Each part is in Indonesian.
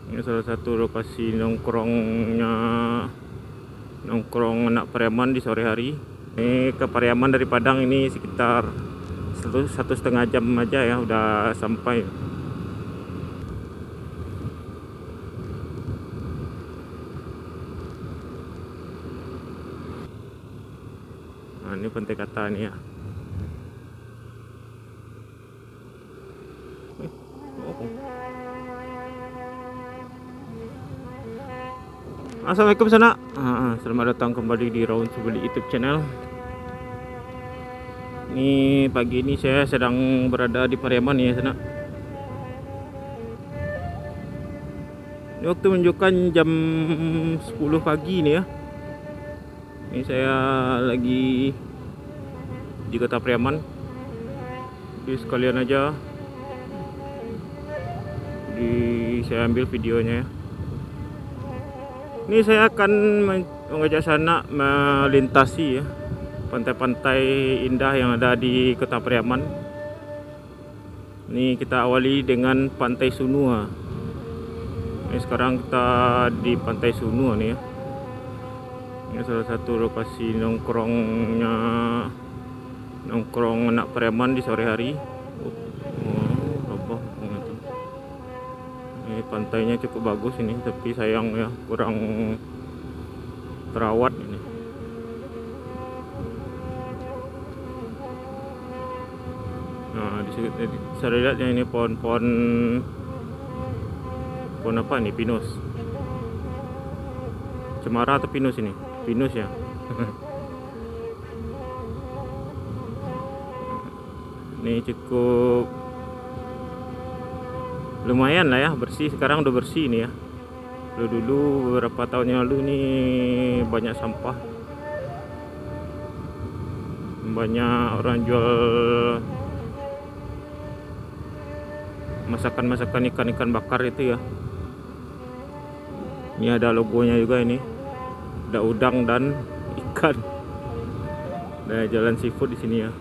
Ini salah satu lokasi nongkrong anak Pariaman di sore hari. Ini ke Pariaman dari Padang ini sekitar 1,5 jam aja ya udah sampai. Nah, ini Pantai Kata nih ya. Assalamualaikum sana. Selamat datang kembali di Raun Subeli YouTube channel. Ini pagi ini saya sedang berada di Pariaman ya sana. Ini waktu menunjukkan jam 10 pagi nih ya. Ini saya lagi di kota Pariaman. Jadi sekalian aja saya ambil videonya ya. Ini saya akan mengajak sana melintasi ya pantai-pantai indah yang ada di kota Pariaman. Ini kita awali dengan Pantai Sunua. Ini sekarang kita di Pantai Sunua nih ya. Ini salah satu lokasi nongkrong anak Pariaman di sore hari. Ini pantainya cukup bagus ini, tapi sayang ya kurang terawat ini. Nah, di sini saya lihatnya ini pohon apa nih, pinus. Cemara atau pinus ini? Pinus ya. Ini cukup lumayan lah ya, bersih. Sekarang udah bersih ini ya. Dulu beberapa tahun yang lalu nih banyak sampah, banyak orang jual masakan ikan bakar itu ya. Ini ada logonya juga ini, ada udang dan ikan. Ada jalan seafood di sini ya.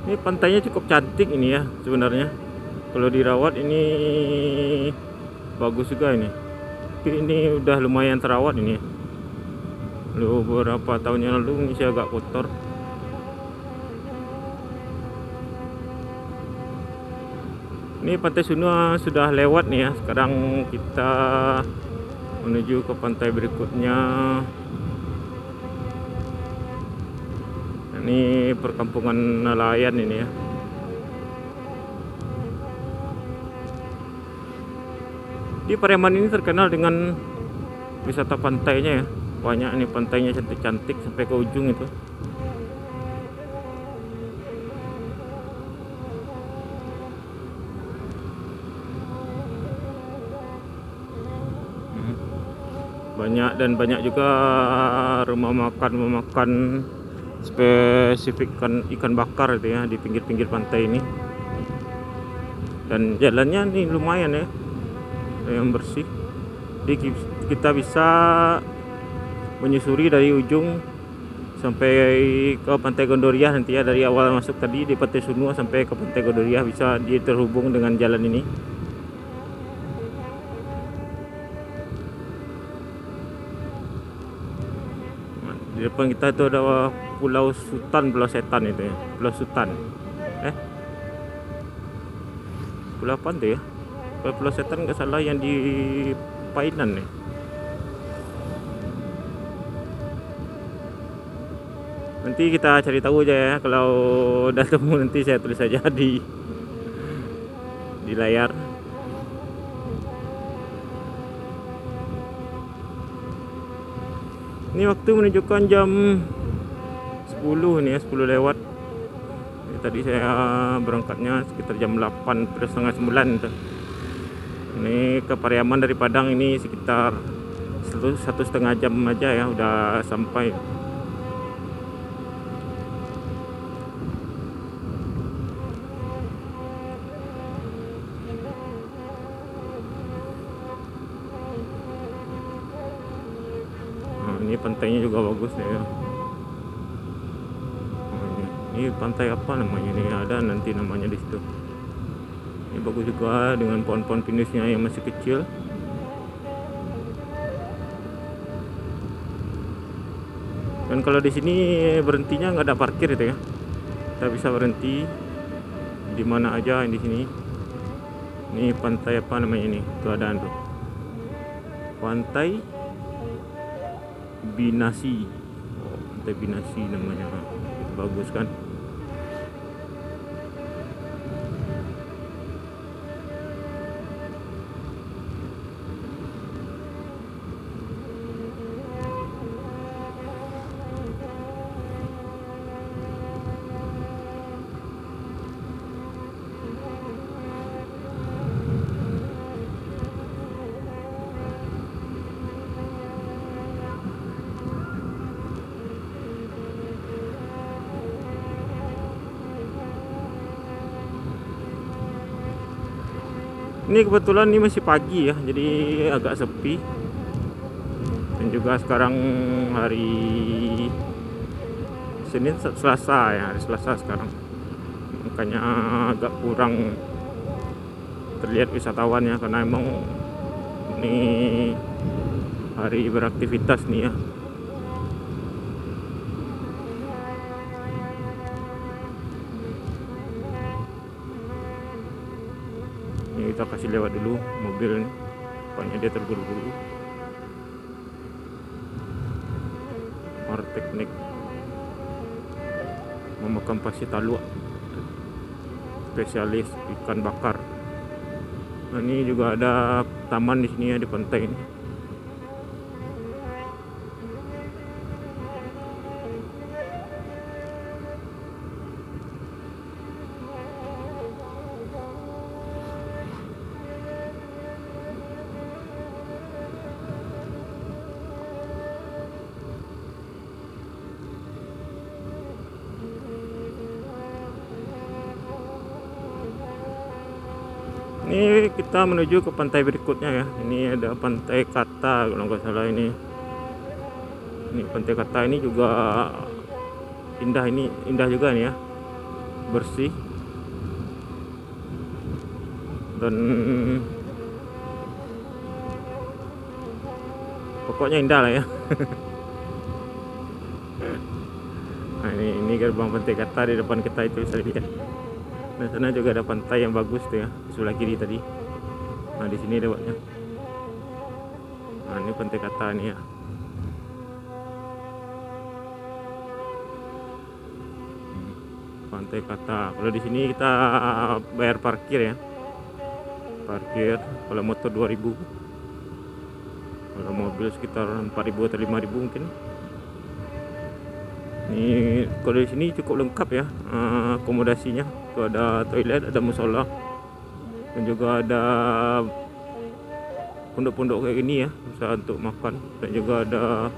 Ini pantainya cukup cantik ini ya sebenarnya. Kalau dirawat ini bagus juga ini. Tapi ini udah lumayan terawat ini. Beberapa tahun yang lalu ini saya agak kotor. Ini Pantai Sunua sudah lewat nih ya. Sekarang kita menuju ke pantai berikutnya. Ini perkampungan nelayan ini ya. Di Pariaman ini terkenal dengan wisata pantainya ya. Banyak nih pantainya, cantik-cantik sampai ke ujung itu. Banyak juga rumah makan spesifik ikan bakar itu ya di pinggir-pinggir pantai ini. Dan jalannya nih lumayan ya, yang bersih. Jadi kita bisa menyusuri dari ujung sampai ke Pantai Gondoria nanti ya. Dari awal masuk tadi di Pantai Sunua sampai ke Pantai Gondoria bisa terhubung dengan jalan ini. Di depan kita itu ada Pulau Setan itu ya. Pulau Sutan. Pulau apa tuh ya? Pulau Setan nggak salah yang di Painan nih. Nanti kita cari tahu aja ya. Kalau udah temu nanti saya tulis aja di layar. Ini waktu menunjukkan jam 10 nih ya, 10 lewat. Ini tadi saya berangkatnya sekitar jam 8, setengah 9 tuh. Ini ke Pariaman dari Padang ini sekitar 1,5 jam aja ya udah sampai. Nah, ini pantainya juga bagus ya. Ini pantai apa namanya, ini ada nanti namanya di situ. Ini bagus juga dengan pohon-pohon pinusnya yang masih kecil. Dan kalau di sini berhentinya nggak ada parkir itu ya. Kita bisa berhenti di mana aja di sini. Ini pantai apa namanya ini? Keadaan tuh. Pantai Binasi. Oh, Pantai Binasi namanya. Bagus kan? Ini kebetulan ini masih pagi ya, jadi agak sepi. Dan juga sekarang hari Senin, Selasa ya, hari Selasa sekarang. Makanya agak kurang terlihat wisatawan ya, karena emang ini hari beraktivitas nih ya. Ini kita kasih lewat dulu mobil nih, pokoknya dia terburu-buru. Teknik memakan pasir taluk, spesialis ikan bakar. Nah, ini juga ada taman di sini ya, di pantai ini. Ini kita menuju ke pantai berikutnya ya. Ini ada Pantai Kata kalau nggak salah ini. Ini Pantai Kata ini juga indah, ini indah juga nih ya. Bersih. Dan pokoknya indah lah ya. Nah, ini gerbang Pantai Kata di depan kita itu bisa lihat. Nah, sana juga ada pantai yang bagus tuh ya, di sebelah kiri tadi. Nah, di sini lewatnya. Nah, ini Pantai Kata nih ya. Pantai Kata. Kalau di sini kita bayar parkir ya. Parkir kalau motor 2.000. Kalau mobil sekitar 4.000 atau 5.000 mungkin. Ini kalau di sini cukup lengkap ya, akomodasinya. Tuh ada toilet, ada musola, dan juga ada pondok-pondok kayak gini ya, bisa untuk makan. Dan juga ada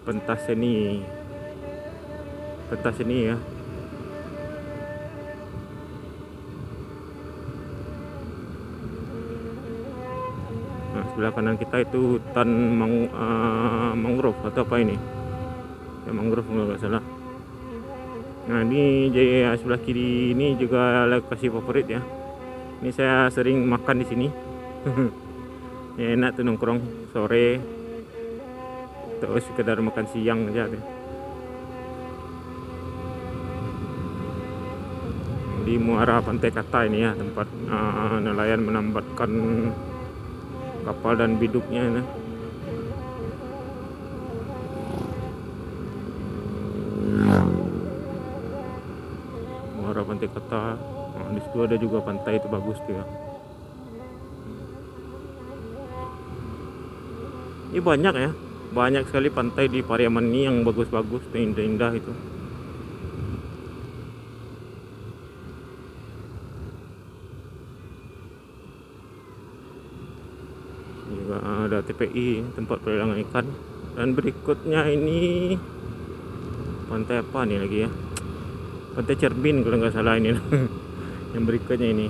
pentas seni ya. Nah, sebelah kanan kita itu hutan mangrove atau apa ini ya, mangrove kalau nggak salah. Nah, ini jadi sebelah kiri ini juga lokasi favorit ya. Ini saya sering makan di sini. Ya, enak tuh nongkrong sore, terus sekedar makan siang aja deh. Di muara Pantai Kata ini ya, tempat nelayan menambatkan kapal dan biduknya ya. Muara Pantai Kata. Nah, di situ ada juga pantai itu bagus tuh ya. Ini banyak ya, banyak sekali pantai di Pariaman ini yang bagus-bagus, indah-indah itu. Juga ada TPI, tempat pelelangan ikan. Dan berikutnya ini pantai apa nih lagi ya? Pantai Cerbin kalau nggak salah ini. Yang berikutnya ini.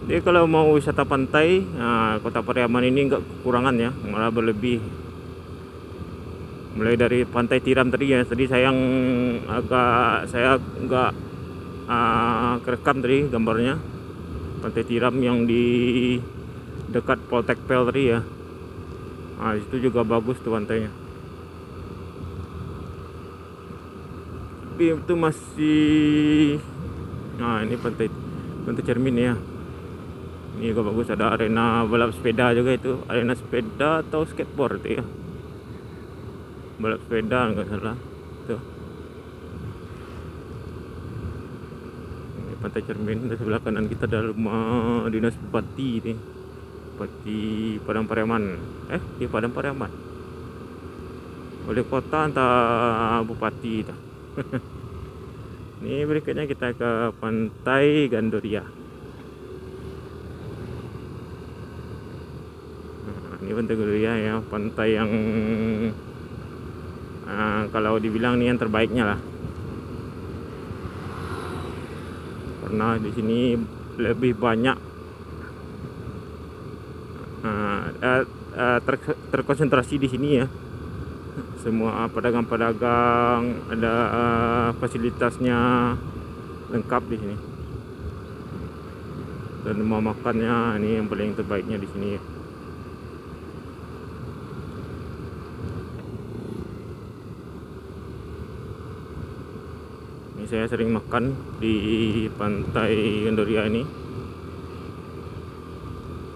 Jadi kalau mau wisata pantai, nah, Kota Pariaman ini nggak kekurangan ya, malah berlebih. mulai dari Pantai Tiram tadi ya. Tadi saya nggak kerekam tadi gambarnya. Pantai Tiram yang di dekat Poltek Pel tadi ya. Nah, itu juga bagus tuh pantainya. Tapi itu masih, nah ini pantai Cermin ya. Ini juga bagus, ada arena balap sepeda juga itu, arena sepeda atau skateboard itu ya. Balap sepeda nggak salah. Tuh. Ini Pantai Cermin, di sebelah kanan kita ada rumah dinas bupati ini. Bupati Padang Pariaman. Di Padang Pariaman. Oleh kota entah bupati itu. Ini berikutnya kita ke Pantai Gandoria. Nah, ini Pantai Gandoria ya, pantai yang kalau dibilang ini yang terbaiknya lah. Karena di sini lebih banyak terkonsentrasi di sini ya. Semua pedagang-pedagang, ada fasilitasnya lengkap di sini. Dan rumah makannya ini yang paling terbaiknya di sini ya. Ini saya sering makan di Pantai Gandoria ini.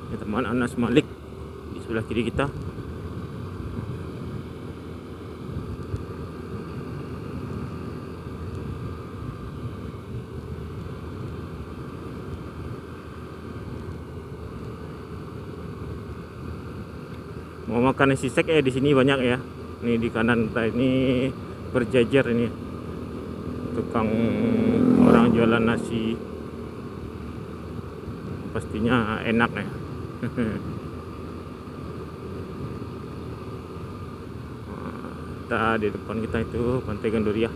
Ini teman Anas Malik di sebelah kiri kita. Mau makan nasi sek ya, di sini banyak ya. Ini di kanan kita ini berjajar ini tukang orang jualan nasi, pastinya enak ya. Kita di depan kita itu Pantai Gandoria.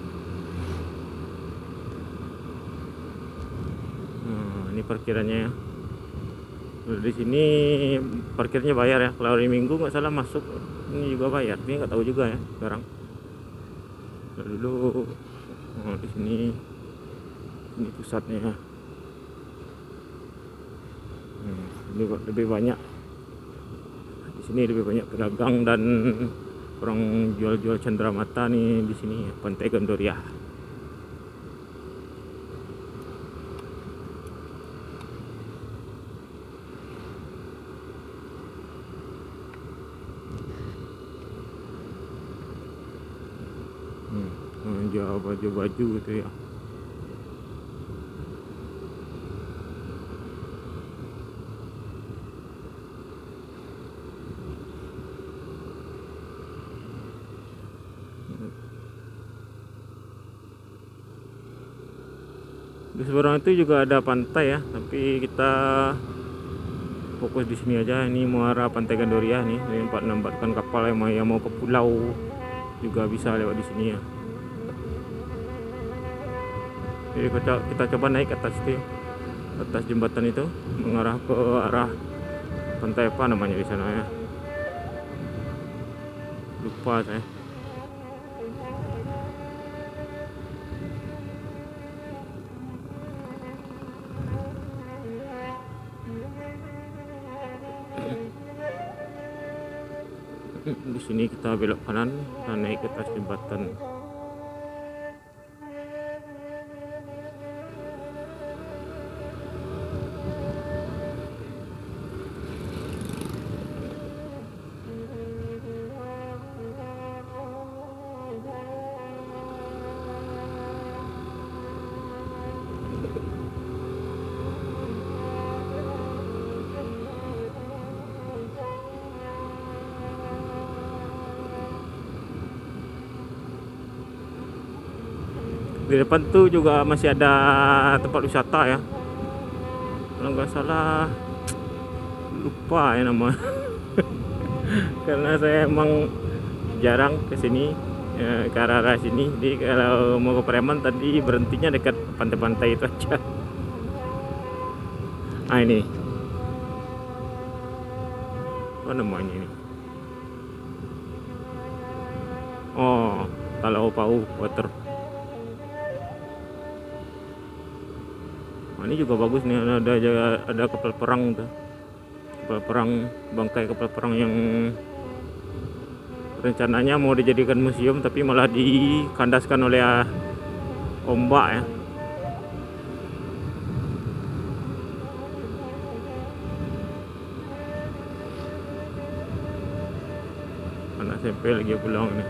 Ini parkirannya ya. Di sini parkirnya bayar ya. Kalau hari Minggu nggak salah masuk ini juga bayar. Ini nggak tahu juga ya sekarang. Dulu di sini ini pusatnya. Ini lebih banyak. Di sini lebih banyak pedagang dan orang jual-jual cenderamata nih di sini ya, Pantai Gandoria. Jual baju-baju gitu ya. Di seberang itu juga ada pantai ya, tapi kita fokus di sini aja. Ini muara Pantai Gandoria nih, ini tempat menambahkan kapal yang mau ke pulau juga bisa lewat di sini ya. Jadi kita coba naik ke atas itu, atas jembatan itu, mengarah ke arah pantai apa namanya di sana ya, lupa saya. Di sini kita belok kanan dan naik ke atas jembatan. Di depan tuh juga masih ada tempat wisata ya, kalau nggak salah, lupa ya nama. Karena saya emang jarang ke sini, ke arah sini. Jadi kalau mau ke Pariaman tadi berhentinya dekat pantai-pantai itu aja. Ini apa namanya ini? Oh, Talau Pau Water. Nah, ini juga bagus nih, ada kapal perang tuh. Kapal perang, bangkai kapal perang yang rencananya mau dijadikan museum tapi malah dikandaskan oleh ombak ya. Anak SMP lagi pulang nih.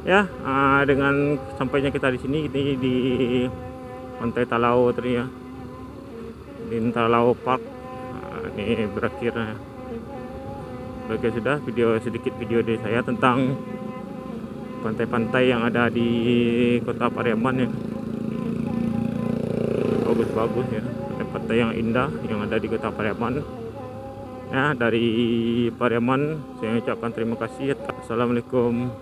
Ya, dengan sampainya kita di sini, ini di Pantai Talau tadi ya, di Talau Park. Ini berakhir ya. Oke, sudah sedikit video dari saya tentang pantai-pantai yang ada di Kota Pariaman ya. Bagus-bagus ya, pantai-pantai yang indah yang ada di Kota Pariaman. Ya, dari Pariaman saya ucapkan terima kasih. Assalamualaikum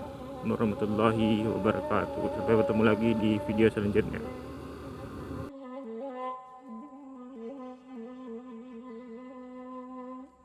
warahmatullahi wabarakatuh. Sampai bertemu lagi di video selanjutnya.